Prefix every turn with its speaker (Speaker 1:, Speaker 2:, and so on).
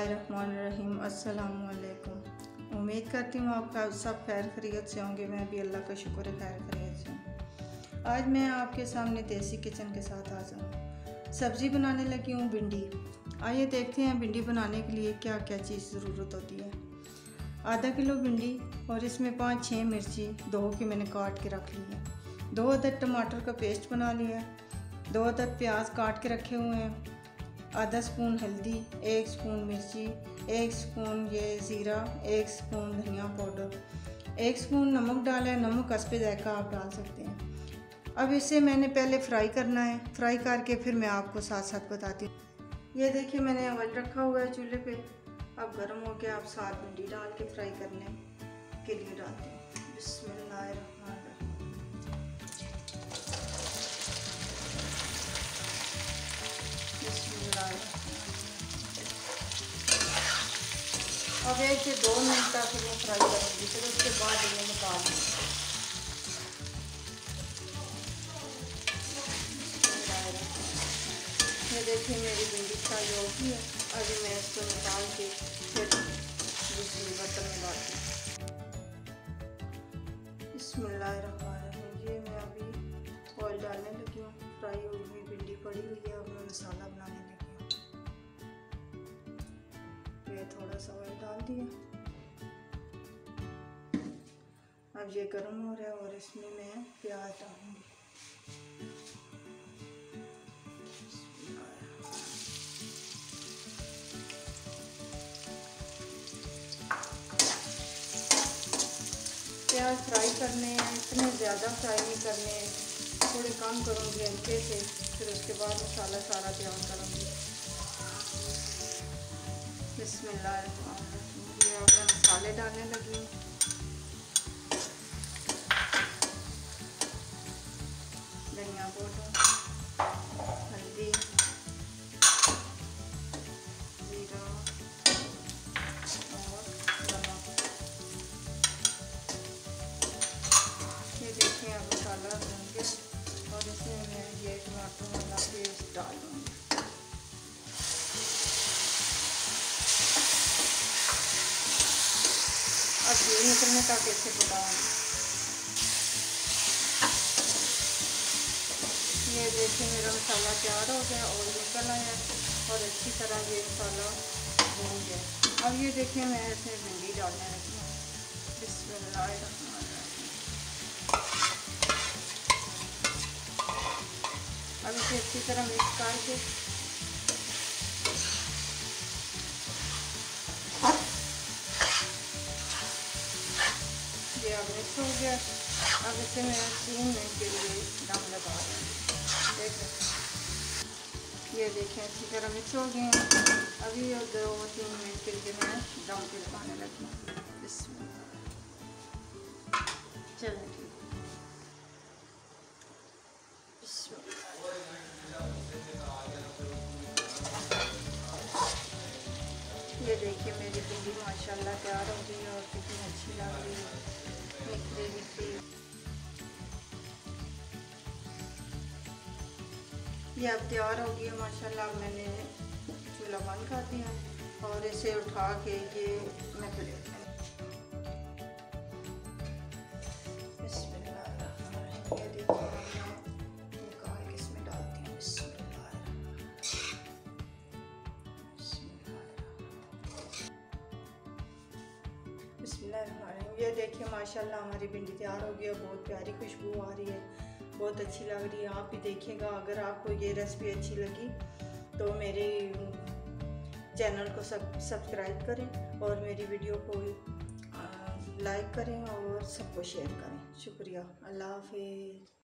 Speaker 1: बिस्मिल्लाहिर्रहमानिर्रहीम। अस्सलामु अलैकुम। उम्मीद करती हूँ आपका सब खैर खैरियत से होंगे। मैं भी अल्लाह का शुक्र है खैर खैरियत से हूँ। आज मैं आपके सामने देसी किचन के साथ हाज़िर हूँ। सब्ज़ी बनाने लगी हूँ भिंडी। आइए देखते हैं भिंडी बनाने के लिए क्या क्या चीज़ ज़रूरत होती है। आधा किलो भिंडी और इसमें 5-6 मिर्ची धो के मैंने काट के रख ली है। 2 अदद टमाटर का पेस्ट बना लिया है। 2 अदद प्याज काट के रखे हुए हैं। आधा स्पून हल्दी, 1 स्पून मिर्ची, 1 स्पून ये ज़ीरा, 1 स्पून धनिया पाउडर, 1 स्पून नमक डाला है। नमक हस्बे ज़ायक़ा आप डाल सकते हैं। अब इसे मैंने पहले फ्राई करना है। फ्राई करके फिर मैं आपको साथ साथ बताती हूँ। ये देखिए मैंने ऑयल रखा हुआ है चूल्हे पे। अब गर्म हो गया। अब साथ भिंडी डाल के फ्राई करने के लिए डालते हैं। बिस्मिल्लाहिर्रहमानिर्रहीम। अब 1 से 2 मिनट तक मैं फ्राई करूँगी, फिर उसके बाद मैं निकाल लूँगी। ये देखिए मेरी भिंडी फ्राई होगी है। अभी मैं इसको निकाल के फिर दूसरे बर्तन में डालती हूँ। बिस्मिल्लाहिर्रहमानिर्रहीम। ये मैं अभी ऑयल डालने लगी हूँ। फ्राई हुई हुई भिंडी पड़ी हुई है। अब मैं मसाला बनाने लगी हूँ। थोड़ा सा ऑयल डाल दिया। अब ये गर्म हो रहा है और इसमें मैं प्याज डालूंगी। प्याज फ्राई करने हैं, इतने ज़्यादा फ्राई नहीं करने हैं, थोड़े कम करूँगी हल्के से। फिर उसके बाद मसाला सारा तैयार करूँगी। बिस्मिल्लाहिर्रहमानिर्रहीम। ये अब मैं मसाले डालने लगी हूँ। धनिया पाउडर, हल्दी, जीरा और नमक। ये देखिए अब मसाला भून के और इसमें मैं ये टमाटर वाला पेस्ट डाल दूँगी। अब घी निकलने तक इसे पकाऊंगी। ये देखिए मेरा मसाला तैयार हो गया और निकल आया और अच्छी तरह ये मसाला भून गया। अब ये देखिए मैं इसमें भिंडी डालने लगी हूँ। बिस्मिल्लाहिर्रहमानिर्रहीम। अब इसे अच्छी तरह मिक्स करके ये अब मिक्स हो गया। अब इसे मैं 3 मिनट के लिए दम लगा दूँगी। ये देखें अच्छी तरह मिक्स हो गए हैं। अभी 2-3 मिनट के लिए मैं दम पे लगाने लगी हूँ। इसमें चलें ठीक। ये देखिए मेरी भिंडी माशाल्लाह तैयार हो गई है और कितनी अच्छी लग रही है, निखरी निखरी। ये अब तैयार हो गई है माशाल्लाह। मैंने चूल्हा बंद कर दिया और इसे उठा के ये मैं प्लेट में ये देखिए निकाल के इसमें डालती हूँ। बिस्मिल्लाहिर्रहमानिर्रहीम। ये देखिए माशाल्लाह हमारी भिंडी तैयार हो गई है। बहुत प्यारी खुशबू आ रही है, बहुत अच्छी लग रही है। आप भी देखिएगा। अगर आपको ये रेसिपी अच्छी लगी तो मेरे चैनल को सब्सक्राइब करें और मेरी वीडियो को लाइक करें और सबको शेयर करें। शुक्रिया। अल्लाह हाफ़िज़।